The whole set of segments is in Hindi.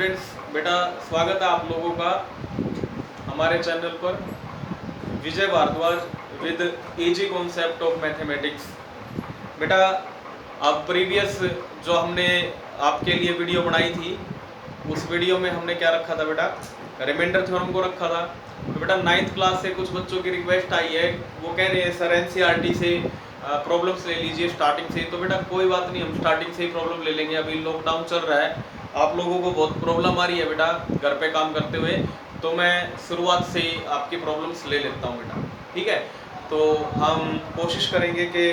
स्टूडेंट्स, बेटा स्वागत है आप लोगों का हमारे चैनल पर Vijay Bhardwaj with easy concept of mathematics. बेटा अब प्रीवियस जो हमने आपके लिए वीडियो बनाई थी उस वीडियो में हमने क्या रखा था बेटा, रिमाइंडर थ्योरम को रखा था। तो बेटा 9th क्लास से कुछ बच्चों की रिक्वेस्ट आई है, वो कह रहे हैं सर एनसीईआरटी से प्रॉब्लम्स ले लीजिए स्टार्टिंग से। तो बेटा कोई बात नहीं, हम स्टार्टिंग से ही प्रॉब्लम ले लेंगे। अभी लॉकडाउन चल रहा है, आप लोगों को बहुत प्रॉब्लम आ रही है बेटा घर पे काम करते हुए, तो मैं शुरुआत से ही आपकी प्रॉब्लम्स ले लेता हूँ बेटा, ठीक है। तो हम कोशिश करेंगे कि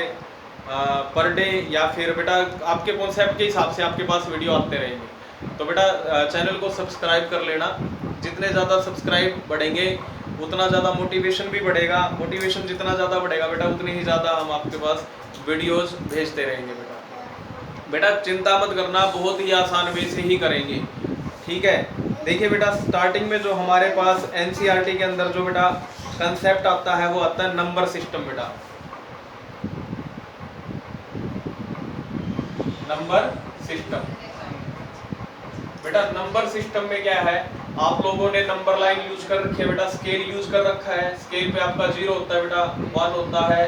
पर डे या फिर बेटा आपके कॉन्सेप्ट के हिसाब से आपके पास वीडियो आते रहेंगे। तो बेटा चैनल को सब्सक्राइब कर लेना, जितने ज़्यादा सब्सक्राइब बढ़ेंगे उतना ज़्यादा मोटिवेशन भी बढ़ेगा। मोटिवेशन जितना ज़्यादा बढ़ेगा बेटा उतनी ही ज़्यादा हम आपके पास वीडियोस भेजते रहेंगे बेटा। बेटा चिंता मत करना, बहुत ही आसान वे से ही करेंगे, ठीक है। देखिए बेटा स्टार्टिंग में जो हमारे पास एनसीईआरटी के अंदर जो बेटा कंसेप्ट आता है वो आता है नंबर सिस्टम बेटा। नंबर सिस्टम बेटा, नंबर सिस्टम में क्या है, आप लोगों ने नंबर लाइन यूज कर रखी है बेटा, स्केल यूज कर रखा है। स्केल पे आपका 0 होता है बेटा, 1 होता है,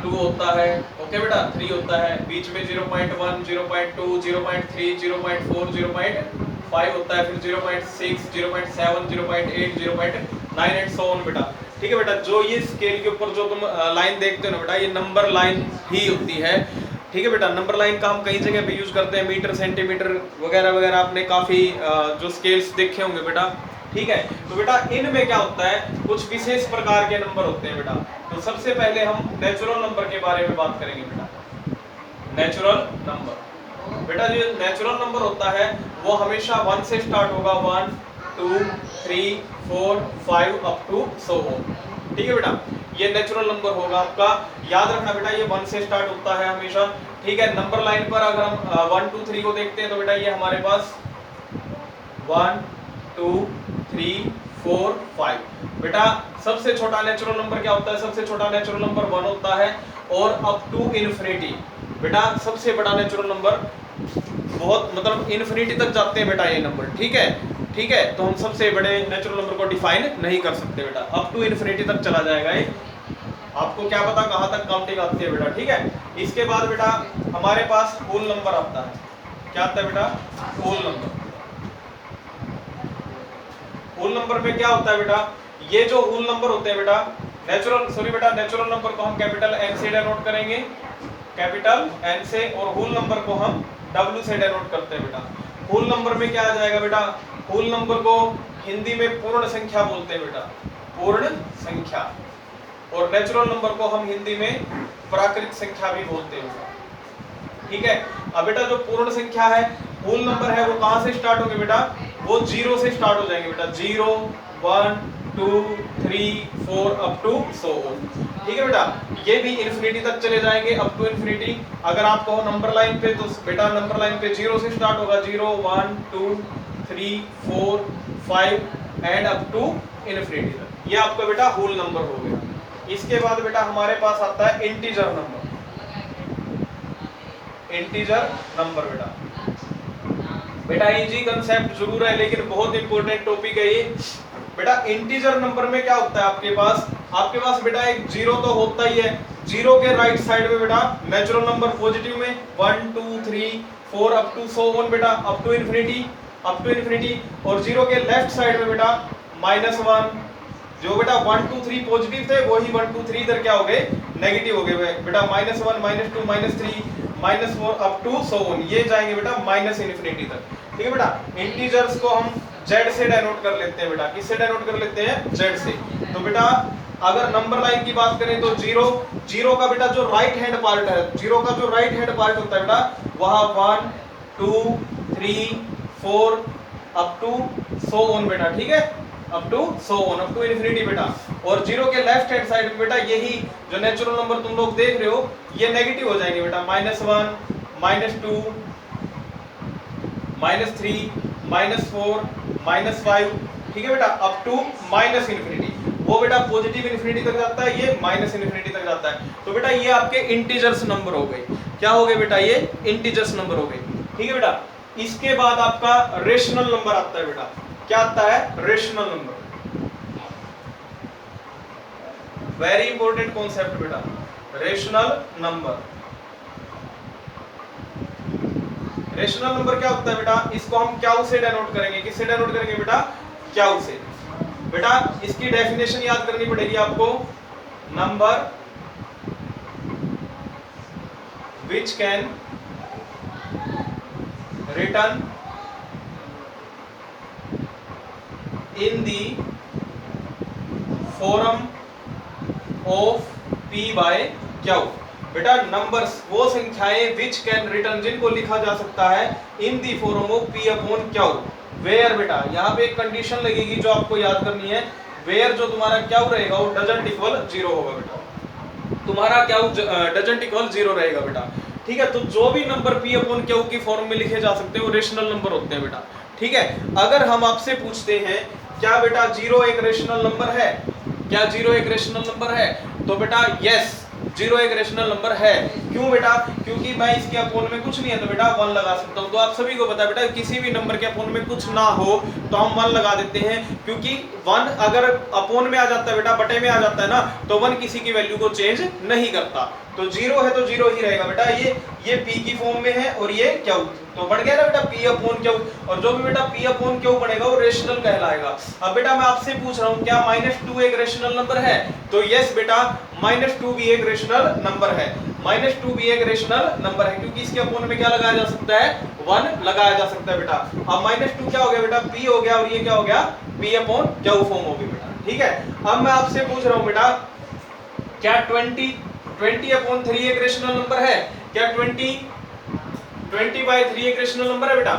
2 होता है, ओके बेटा, 3 होता है, बीच में 0.1, 0.2, 0.3, 0.4, 0.5 होता है, फिर 0.6, 0.7, 0.8, 0.9 एंड सो ऑन बेटा, ठीक है बेटा। जो ये स्केल के ऊपर जो तुम लाइन देखते हो ना बेटा, ये नंबर लाइन ही होती है, ठीक है बेटा। नंबर लाइन का हम कई जगह पे यूज करते हैं, मीटर, सेंटीमीटर वगैरह वगैरह, आपने काफी जो स्केल्स देखे होंगे बेटा, ठीक है। तो बेटा इनमें क्या होता है, कुछ विशेष प्रकार के नंबर होते हैं बेटा। तो सबसे पहले हम नेचुरल नंबर के बारे में बात करेंगे बेटा। नेचुरल नंबर बेटा, जो नेचुरल नंबर होता है वो हमेशा 1 से स्टार्ट होगा, 1 2 3 4 5 अप टू सो ऑन, ठीक है बेटा। ये नेचुरल नंबर होगा आपका, याद रखना बेटा, ये 1 से स्टार्ट होता है हमेशा, ठीक है। नंबर लाइन पर अगर हम 1 2 3 को देखते हैं तो बेटा ये हमारे पास 1 2 3 4 5 बेटा। सबसे छोटा नेचुरल नंबर क्या होता है, सबसे छोटा नेचुरल नंबर 1 होता है, और अप टू इन्फिनिटी बेटा सबसे बड़ा नेचुरल नंबर, बहुत मतलब इन्फिनिटी तक जाते हैं बेटा ये नंबर, ठीक है, ठीक है। तो हम सबसे बड़े नेचुरल नंबर को डिफाइन नहीं कर सकते बेटा, अप टू इन्फिनिटी तक चला जाएगा ये, आपको क्या पता कहां तक काउंटिंग आती है बेटा, ठीक है। इसके बाद बेटा हमारे पास होल नंबर आता है, क्या आता है बेटा, होल नंबर। होल नंबर में क्या होता है बेटा, ये जो होल नंबर होते हैं बेटा, नेचुरल नंबर को हम कैपिटल एन से डिनोट करेंगे, कैपिटल एन से, और होल नंबर को हम डब्ल्यू से डिनोट करते हैं बेटा। होल नंबर में क्या आ जाएगा बेटा, होल नंबर को हिंदी में पूर्ण संख्या बोलते हैं बेटा, पूर्ण संख्या, और नेचुरल नंबर को हम हिंदी में प्राकृत संख्या भी बोलते हैं, ठीक है। अब बेटा जो पूर्ण संख्या है, होल नंबर है, वो कहां से स्टार्ट होंगे बेटा, वो 0 से स्टार्ट हो जाएंगे बेटा, 0 1 2 3 4 अप टू सो ऑन, ठीक है बेटा। ये भी इन्फिनिटी तक चले जाएंगे, अप टू इन्फिनिटी। अगर आप कहो नंबर लाइन पे, तो बेटा नंबर लाइन पे 0 से स्टार्ट होगा, 0 1 2 3 4 5 एंड अप टू इन्फिनिटी तक, ये आपका बेटा होल नंबर हो गया। इसके बाद बेटा हमारे पास आता है इंटीजर नंबर। इंटीजर नंबर बेटा इजी कंसेप्ट जरूर है, लेकिन बहुत इंपॉर्टेंट टॉपिक है ये बेटा। इंटीजर नंबर में क्या होता है, आपके पास बेटा एक 0 तो होता ही है, 0 के राइट साइड में बेटा नेचुरल नंबर पॉजिटिव में 1 2 3 4 अप टू सो ऑन बेटा, अप टू इन्फिनिटी, और 0 के लेफ्ट साइड में बेटा -1, जो बेटा 1 2 3 पॉजिटिव थे वही 1 2 3 इधर क्या हो गए, नेगेटिव हो गए बेटा, -1 -2 -3 -4 अप टू सो ऑन, ये जाएंगे बेटा माइनस इन्फिनिटी तक, ठीक है बेटा। इंटीजर्स को हम z से डिनोट कर लेते हैं बेटा, किससे डिनोट कर लेते हैं, z से। तो बेटा अगर नंबर लाइन की बात करें तो 0 का बेटा जो राइट हैंड पार्ट है, 0 का जो राइट हैंड पार्ट होता है बेटा, वहां 1 2 3 4 अप टू सो ऑन बेटा, ठीक है, up to so on, up to infinity बेटा। और 0 के लेफ्ट हैंड साइड में बेटा यही जो नेचुरल नंबर तुम लोग देख रहे हो ये नेगेटिव हो जाएंगे बेटा, -1 -2 -3 -4 -5, ठीक है बेटा, अप टू माइनस इन्फिनिटी। वो बेटा पॉजिटिव इन्फिनिटी तक जाता है, ये माइनस इन्फिनिटी तक जाता है। तो बेटा ये आपके इंटीजर्स नंबर हो गए, क्या हो गए बेटा, ये इंटीजर्स नंबर हो गए, ठीक है बेटा। इसके बाद आपका रेशनल नंबर आता है बेटा। क्या आता है? Rational number. Very important concept बेटा, रेशनल नंबर। रेशनल नंबर क्या होता है बेटा? इसको हम क्याउ से डेनोट करेंगे। किससे डेनोट करेंगे बेटा? क्याउ से। बेटा इसकी डेफिनेशन याद करनी पड़ेगी आपको। Number which can return in the form of P by Q. बेटा नंबर्स वो संख्याएं विच कैन रिटर्न, जिनको लिखा जा सकता है in the form of P upon Q. Where बेटा यहाँ पे एक कंडीशन लगेगी जो आपको याद करनी है। वेयर जो तुम्हारा क्यू रहेगा वो डजंट इक्वल 0 होगा बेटा। तुम्हारा क्यू डजंट इक्वल 0 रहेगा बेटा। ठीक है, तो जो भी नंबर पी अपॉन क्यू की फॉर्म में लिखे जा सकते हैं वो रेशनल नंबर होते हैं बेटा। ठीक है, अगर हम आपसे पूछते हैं क्या बेटा 0 एक रेशनल नंबर है? क्या 0 एक रेशनल नंबर है? तो बेटा यस, 0 एक रेशनल नंबर है। क्यों बेटा? क्योंकि मैं इसके अपोन में कुछ नहीं है तो बेटा 1 लगा सकता हूं। तो आप सभी को पता है बेटा किसी भी नंबर के अपोन में कुछ ना हो तो हम 1 लगा देते हैं, क्योंकि 1 अगर अपोन में आ जाता है बेटा, बटे में आ जाता है ना, तो 1 किसी की वैल्यू को चेंज नहीं करता। तो 0 है तो 0 ही रहेगा बेटा। ये p की फॉर्म में है और ये q, तो बढ़ गया ना बेटा p अपॉन q। और जो भी बेटा p अपॉन q बढ़ेगा वो रेशनल कहलाएगा। अब बेटा मैं आपसे पूछ रहा हूं क्या -2 एक रेशनल नंबर है? तो यस बेटा -2 भी एक रेशनल नंबर है। -2 भी एक रेशनल नंबर है क्योंकि इसके अपोन में क्या लगाया जा सकता है? 1 लगाया जा सकता है बेटा। अब -2 क्या हो गया बेटा? p हो गया और ये क्या हो गया? p अपॉन q फॉर्म हो गई बेटा। ठीक है, अब मैं आपसे पूछ रहा हूं बेटा क्या 20 अपॉन 3 एक रेशनल नंबर है? क्या 20/3 एक रेशनल नंबर है बेटा?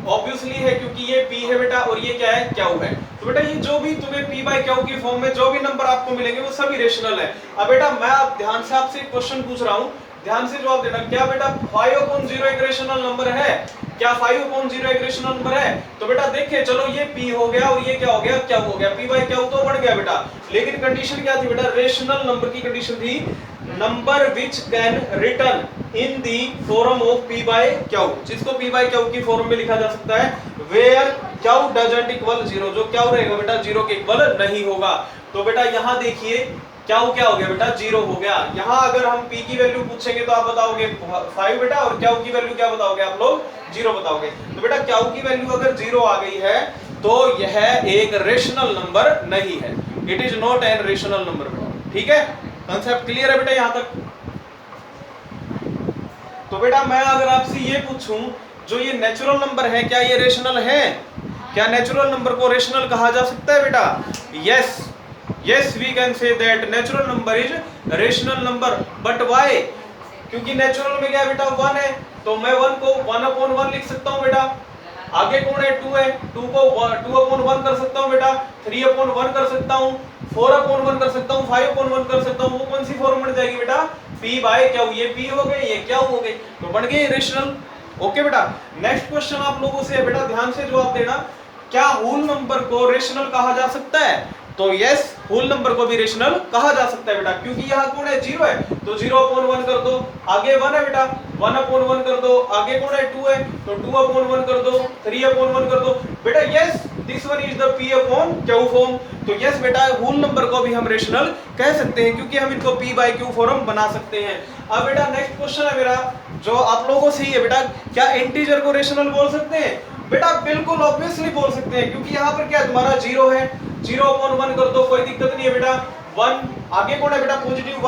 ऑब्वियसली है क्योंकि ये p है बेटा और ये क्या है? q है। तो बेटा ये जो भी तुम्हें p बाय q की फॉर्म में जो भी नंबर आपको मिलेंगे वो सभी रेशनल है। अब बेटा मैं आप ध्यान से आपसे एक क्वेश्चन पूछ रहा हूं, ध्यान से जवाब देना। क्या बेटा 5/0 एक रेशनल नंबर है? क्या 5/0 एक रेशनल नंबर है? तो बेटा देखिए चलो ये p हो गया और ये क्या हो गया? q हो गया। p बाय q तो बढ़ गया बेटा, लेकिन कंडीशन क्या थी बेटा? रेशनल नंबर की कंडीशन थी number which can return in the form of p by q, जिसको p बाय q की फॉर्म में लिखा जा सकता है वेयर q डजंट इक्वल 0, जो q रहेगा बेटा 0 के इक्वल नहीं होगा। तो बेटा यहां देखिए q क्या हो गया बेटा? 0 हो गया। यहां अगर हम p की वैल्यू पूछेंगे तो आप बताओगे 5 बेटा, और q की वैल्यू क्या बताओगे आप लोग? 0 बताओगे। तो बेटा q की वैल्यू अगर 0 आ गई है तो यह एक रेशनल नंबर नहीं है। It is not N rational number बेटा। ठीक है, कॉन्सेप्ट क्लियर है बेटा यहां तक? तो बेटा मैं अगर आपसे ये पूछूं जो ये नेचुरल नंबर है क्या ये रेशनल है? क्या नेचुरल नंबर को रेशनल कहा जा सकता है बेटा? Yes, yes we can say that natural number is rational number. But why? क्योंकि नेचुरल में क्या है बेटा? 1 है, तो मैं 1 को 1/1 लिख सकता हूं बेटा। आगे कौन है? 2 है, 2 को 2/1 कर सकता हूं बेटा, 3/1 कर सकता हूं, 4/1 कर सकता हूं, 5/1 कर सकता हूं। वो कौन सी फॉर्म बन जाएगी बेटा? p by q। ये p हो गए, ये q हो गए, तो बन गए रेशनल। ओके बेटा, नेक्स्ट क्वेश्चन आप लोगों से है बेटा, ध्यान से जवाब देना। क्या होल नंबर को रेशनल कहा जा सकता है? तो यस, होल नंबर को भी रेशनल कहा जा सकता है बेटा, क्योंकि यहाँ कौन है? 0 है, तो 0/1 कर दो। आगे 1 है बेटा, 1/1 कर दो। आगे कौन है? 2 है, तो 2/1 कर दो, 3/1 कर दो बेटा। Yes, this one is the p upon q form. तो यस बेटा होल नंबर को भी हम रेशनल कह सकते हैं क्योंकि हम इनको p बाय q फॉर्म बना सकते हैं। अब बेटा नेक्स्ट क्वेश्चन है मेरा जो आप लोगों से ही है बेटा, क्या इंटीजर को रेशनल बोल सकते हैं? बेटा बिल्कुल ऑब्वियसली बोल सकते हैं, क्योंकि यहाँ पर क्या है? तुम्हारा 0 है, 0/1 कर दो, कोई दिक्कत नहीं है बेटा। 1 आगे कौन है बेटा? पॉजिटिव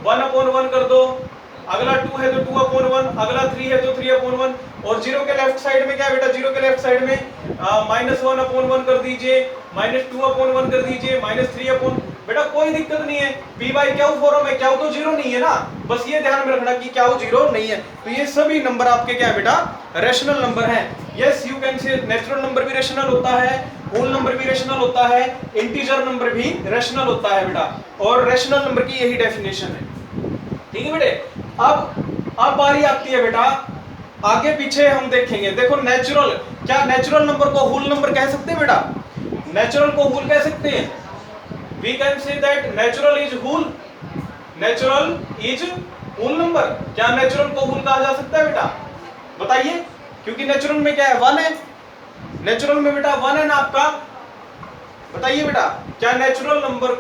1/1 कर दो। अगला 2 है तो 2/1, अगला 3 है तो 3/1, और 0 के लेफ्ट साइड में क्या है बेटा? 0 के लेफ्ट साइड में -1/1 कर दीजिए, -2/1 कर दीजिए, -3/, बेटा कोई दिक्कत नहीं है। p बाय q फॉर्म है, q तो 0 नहीं है ना, बस ये ध्यान में रखना कि q 0 नहीं है। तो ये सभी नंबर आपके क्या है बेटा? रेशनल नंबर हैं। यस यू कैन से नेचुरल नंबर भी रेशनल होता है, होल नंबर भी रेशनल होता है, इंटीजर नंबर भी रेशनल होता है बेटा, और रेशनल नंबर की यही डेफिनेशन है। ठीक है बेटे, अब बारी आती है बेटा, आगे पीछे हम देखेंगे। देखो नेचुरल, क्या नेचुरल नंबर को होल नंबर कह सकते हैं बेटा? नेचुरल को होल कह सकते हैं? We can say that natural is whole, natural is whole number. क्या नेचुरल को होल कहा जा सकता है बेटा? बताइए, क्योंकि नेचुरल में क्या है, 1 है। नेचुरल में बेटा 1 है ना आपका। बताइए बेटा, क्या नेचुरल नंबर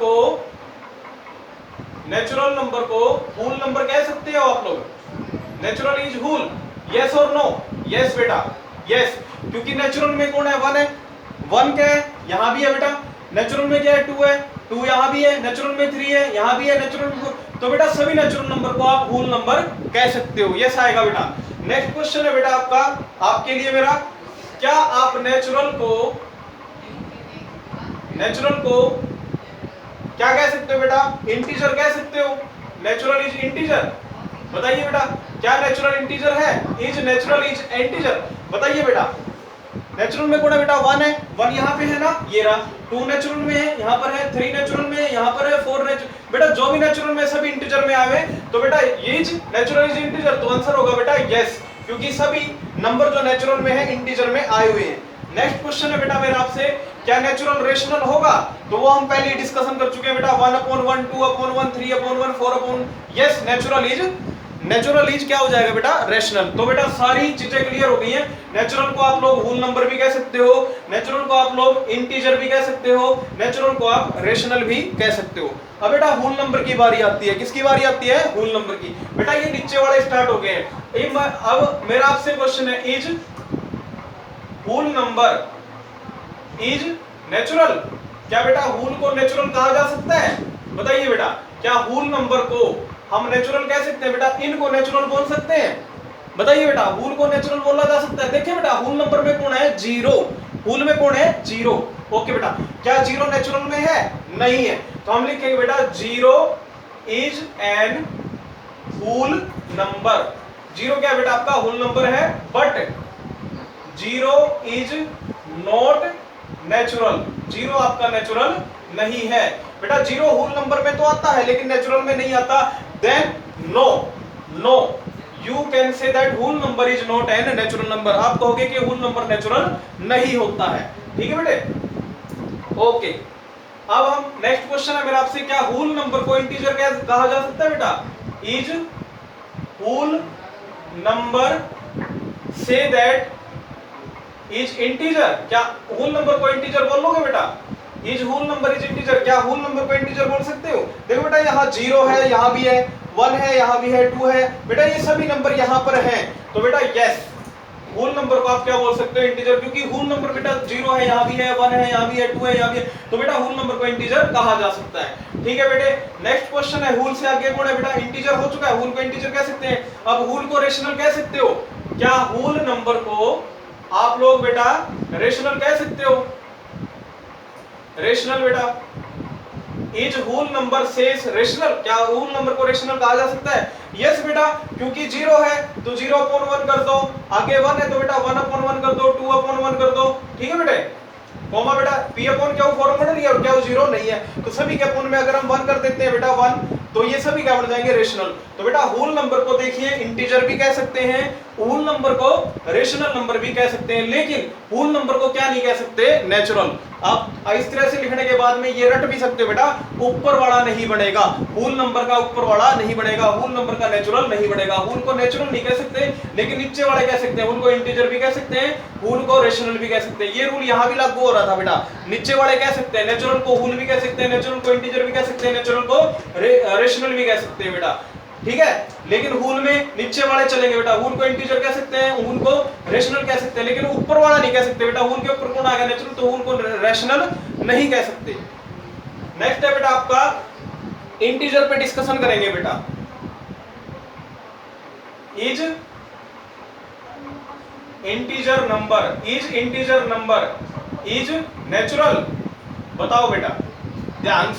को होल नंबर कह सकते हो आप लोग? नेचुरल इज होल, यस और नो? यस बेटा, यस, क्योंकि नेचुरल में कौन है, 1 है। 1 क्या है, यहां भी है बेटा। नेचुरल में क्या है, 2 है, 2 यहां भी है। नेचुरल में 3 है, यहां भी है। नेचुरल में तो बेटा सभी नेचुरल नंबर को आप होल नंबर कह सकते हो। यस आएगा बेटा। नेक्स्ट क्वेश्चन है बेटा आपका, आपके लिए मेरा, क्या आप नेचुरल को क्या कह सकते हो बेटा? इंटीजर कह सकते हो। Natural is integer. बताइए बेटा, क्या नेचुरल इंटीजर है? Natural is integer. बताइए बेटा, नेचुरल में कौन है बेटा? 1 है। 1 यहाँ पे है ना, ये रहा। 2 नेचुरल में है, यहाँ पर है। 3 नेचुरल में है, यहाँ पर है। 4 नेचुरल, बेटा जो भी नेचुरल में सभी इंटीजर में आवे तो बेटा ये नेचुरल इज इंटीजर, तो आंसर होगा बेटा यस, क्योंकि सभी नंबर जो नेचुरल में है इंटीजर में आए हुए हैं। नेक्स्ट क्वेश्चन है बेटा मेरा आपसे, क्या नेचुरल रेशनल होगा? तो वो हम पहले ही डिस्कशन कर चुके हैं बेटा, 1/1, 2/1, 3/1, 4/1। यस, नेचुरल इज क्या हो जाएगा बेटा? रेशनल। तो बेटा सारी चीजें क्लियर हो गई हैं। नेचुरल को आप लोग होल नंबर भी कह सकते हो, नेचुरल को आप लोग इंटीजर भी कह सकते हो, नेचुरल को आप रेशनल भी कह सकते हो। अब बेटा होल नंबर की बारी आती है। किसकी बारी आती है? होल नंबर की। बेटा ये नीचे वाले स्टार्ट हो गए हैं। अब मेरा आपसे क्वेश्चन है, is whole number is natural? क्या बेटा होल को नेचुरल कहा जा सकता है? बताइए बेटा, क्या होल नंबर को हम नेचुरल कह सकते हैं बेटा? इनको नेचुरल बोल सकते हैं? बताइए बेटा, होल को नेचुरल बोला जा सकता है? देखिए बेटा, होल नंबर में कौन है? 0। होल में कौन है? 0। ओके बेटा, क्या 0 नेचुरल में है? नहीं है। तो हम लिखेंगे बेटा 0 इज एन होल नंबर। 0 क्या बेटा आपका होल नंबर है, बट 0 इज नॉट नेचुरल। 0 आपका नेचुरल नहीं है बेटा। 0 होल नंबर में तो आता है लेकिन नेचुरल में नहीं आता। Then no you can say that whole number is not an natural number. आप कहोगे कि होल नंबर नेचुरल नहीं होता है। ठीक है बेटे, ओके। अब हम नेक्स्ट क्वेश्चन है मेरा आपसे, क्या होल नंबर को इंटीजर कहा जा सकता है बेटा? Is whole number say that is integer? क्या होल नंबर को इंटीजर बोल लोगे बेटा? Is whole number is integer, क्या होल नंबर को इंटीजर बोल सकते हो? देखो बेटा, यहाँ 0 है, यहाँ भी है, 1 है, यहाँ भी है, 2 है। बेटा ये सभी नंबर यहाँ पर हैं, तो बेटा यस, होल नंबर को आप क्या बोल सकते हो? इंटीजर, क्योंकि होल नंबर बेटा 0 है, यहाँ भी है, 1 है, यहाँ भी है, 2 है, यहाँ भी है, तो बेटा होल नंबर को इंटीजर कहा जा सकता है। ठीक है बेटे, नेक्स्ट क्वेश्चन है, होल से आगे कौन है बेटा? इंटीजर हो चुका है, होल को इंटीजर कह सकते हैं। अब होल को रेशनल कह सकते हो? क्या होल नंबर को आप लोग बेटा रेशनल कह सकते हो? रेशनल बेटा, is whole number says rational? क्या होल नंबर को रेशनल कहा जा सकता है? यस बेटा, क्योंकि 0 है तो 0/1 कर दो, आगे 1 है तो बेटा 1/1 कर दो, 2/1 कर दो। ठीक है बेटे, कॉमा बेटा p/q फॉर्मूला नहीं है और क्या 0 नहीं है, तो सभी के अपॉन में अगर हम 1 कर देते हैं बेटा 1, तो ये सभी क्या बन जाएंगे? रेशनल। तो बेटा होल नंबर को देखिए इंटीजर भी कह सकते हैं, होल नंबर को रेशनल नंबर भी कह सकते हैं, लेकिन होल नंबर को क्या नहीं कह सकते? नेचुरल। आप इस तरह से लिखने के बाद में ये रट भी सकते हो बेटा, ऊपर वाला नहीं बनेगा, होल नंबर का ऊपर वाला नहीं बनेगा, होल नंबर का नेचुरल नहीं बनेगा। होल को नेचुरल नहीं कह सकते, लेकिन नीचे वाले कह सकते हैं, होल को इंटीजर भी कह सकते हैं, होल को रेशनल भी कह सकते हैं। ये रूल यहाँ भी लागू हो रहा था बेटा, नीचे वाले कह सकते हैं, नेचुरल को होल भी कह सकते हैं, नेचुरल को इंटीजर भी कह सकते हैं, नेचुरल को रेशनल भी कह सकते हैं बेटा। ठीक है, लेकिन होल में नीचे वाले चलेंगे बेटा, होल को इंटीजर कह सकते हैं, होल को रेशनल कह सकते हैं, लेकिन ऊपर वाला नहीं कह सकते बेटा। होल के ऊपर कौन आ गया? नेचुरल, तो होल को रेशनल नहीं कह सकते। नेक्स्ट है बेटा आपका, इंटीजर पे डिस्कशन करेंगे बेटा। Is integer number is natural? बताओ बेटा, ध्यान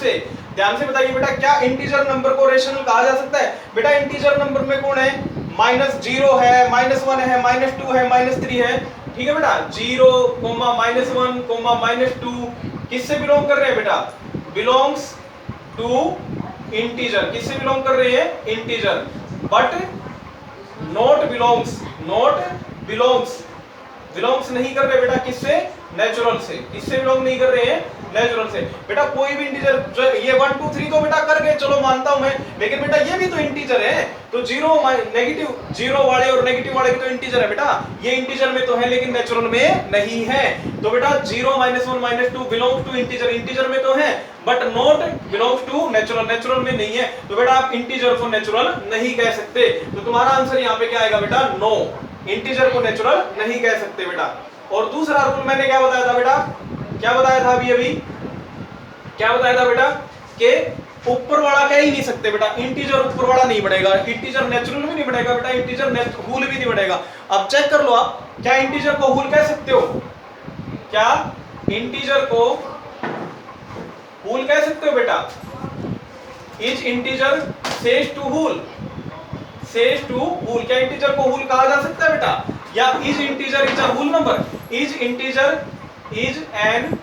से बताइए बेटा, क्या इंटीजर नंबर को रेशनल कहा जा सकता है? बेटा इंटीजर नंबर में कौन है? -0 है, -1 है, -2 है, -3 है। ठीक है बेटा, 0, -1, -2 किससे बिलोंग कर रहे हैं बेटा? Belongs to integer. किससे बिलोंग कर रहे हैं? Integer. But not belongs belongs नहीं कर रहे बेटा किससे? नेचुरल से, इससे बिलोंग नहीं कर रहे हैं, नेचुरल से। बेटा कोई भी इंटीजर जो ये 1 2 3 तो बेटा कर गए, चलो मानता हूं मैं, लेकिन बेटा ये भी तो इंटीजर है, तो जीरो नेगेटिव, जीरो वाले और नेगेटिव वाले भी तो इंटीजर है बेटा, ये इंटीजर में तो है लेकिन नेचुरल में नहीं है। तो बेटा 0 -1 -2 बिलोंग टू इंटीजर, इंटीजर में तो है but not belongs to natural, natural में नहीं है। तो बेटा आप इंटीजर को नेचुरल नहीं कह सकते, तो तुम्हारा आंसर यहाँ पे क्या आएगा बेटा, नो, इंटीजर को नेचुरल नहीं कह सकते बेटा। और दूसरा रूल मैंने क्या बताया था बेटा, क्या बताया था अभी क्या बताया था बेटा, कि ऊपर वाला कह ही नहीं सकते बेटा, इंटीजर ऊपर वाला नहीं बढ़ेगा, इंटीजर नेचुरल भी नहीं बढ़ेगा बेटा, इंटीजर होल भी नहीं बढ़ेगा। अब चेक कर लो आप, क्या इंटीजर को होल कह सकते हो, क्या इंटीजर को होल कह सकते हो बेटा, is integer says to whole, says to whole, क्या इंटीजर को होल कहा जा सकता है बेटा, या is integer is a whole number, is integer is an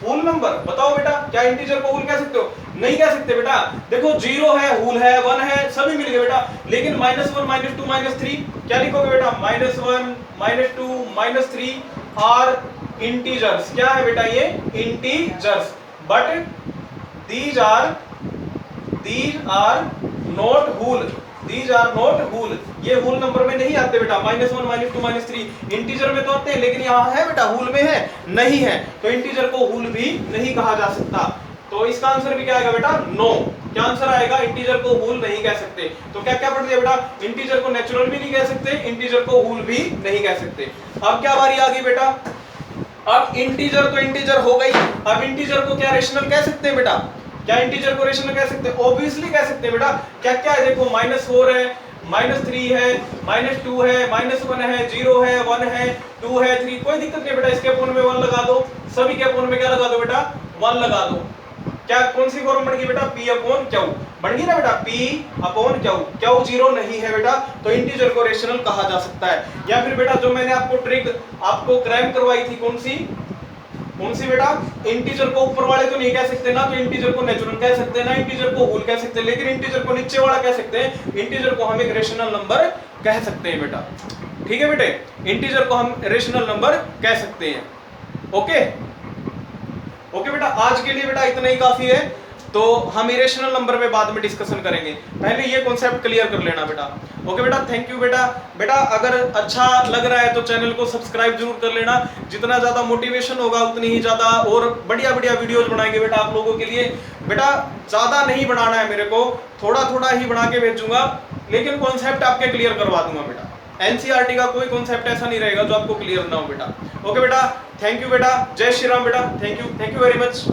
whole number, बताओ बेटा क्या इंटीजर को होल कह सकते हो, नहीं कह सकते बेटा। देखो 0 है, होल है, 1 है, सभी मिल गए बेटा, लेकिन -1 -2 -3 क्या लिखोगे बेटा, -1 -2 -3 आर इंटीजर्स, क्या है बेटा ये integers, but these are not whole, these are not whole, ये होल नंबर में नहीं आते बेटा, -1 -2 -3 इंटीजर में तो आते हैं, लेकिन यहाँ है बेटा होल में है नहीं है, तो इंटीजर को होल भी नहीं कहा जा सकता। तो इसका आंसर भी क्या आएगा बेटा, नो। क्या आंसर आएगा, इंटीजर को होल नहीं कह सकते। तो क्या क्या पढ़ दिया बेटा, इंटीजर को नेचुरल भी नहीं कह सकते, इंटीजर को होल भी नहीं कह सकते। अब क्या बारी आ गई बेटा, अब इंटीजर तो इंटीजर हो गई, अब इंटीजर को क्या रेशनल कह सकते हैं बेटा, क्या इंटीजर को रेशनल कह सकते हैं, ऑब्वियसली कह सकते हैं बेटा। क्या क्या है देखो, -4 है, -3 है, -2 है, -1 है, 0 है, 1 है, 2 है, 3, कोई दिक्कत नहीं बेटा, इसके अपोन में 1 लगा दो, सभी के अपोन में क्या लगा दो बेटा, 1 लगा दो। क्या कौन सी फॉर्म बन गई बेटा, P/Q बन गई ना बेटा, P/Q, क्यू 0 नहीं है बेटा, तो इंटीजर को रेशनल कहा जा सकता है। या फिर बेटा जो मैंने आपको ट्रिक आपको क्रैम करवाई थी, कौन सी बेटा, इंटीजर को ऊपर वाले तो नहीं कह सकते ना, तो इंटीजर को नेचुरल कह सकते हैं ना, इंटीजर को होल कह सकते हैं, लेकिन इंटीजर को नीचे वाला कह सकते हैं, इंटीजर को हम एक रेशनल नंबर कह सकते हैं बेटा। ठीक है बेटे, इंटीजर को हम रेशनल नंबर कह सकते हैं। ओके ओके बेटा, आज के लिए बेटा इतना ही काफी है, तो हम इरेशनल नंबर पे बाद में डिस्कशन करेंगे, पहले ये कॉन्सेप्ट क्लियर कर लेना बेटा। ओके बेटा, थैंक यू बेटा। बेटा अगर अच्छा लग रहा है तो चैनल को सब्सक्राइब जरूर कर लेना, जितना ज्यादा मोटिवेशन होगा उतनी ही ज्यादा और बढ़िया बढ़िया वीडियोज बनाएंगे बेटा आप लोगों के लिए। बेटा ज्यादा नहीं बनाना है मेरे को, थोड़ा थोड़ा ही बना के भेजूंगा, लेकिन कॉन्सेप्ट आपके क्लियर करवा दूंगा बेटा। एनसीईआरटी का कोई कॉन्सेप्ट ऐसा नहीं रहेगा जो आपको क्लियर ना हो बेटा। ओके बेटा, थैंक यू बेटा, जय श्री राम बेटा, थैंक यू वेरी मच।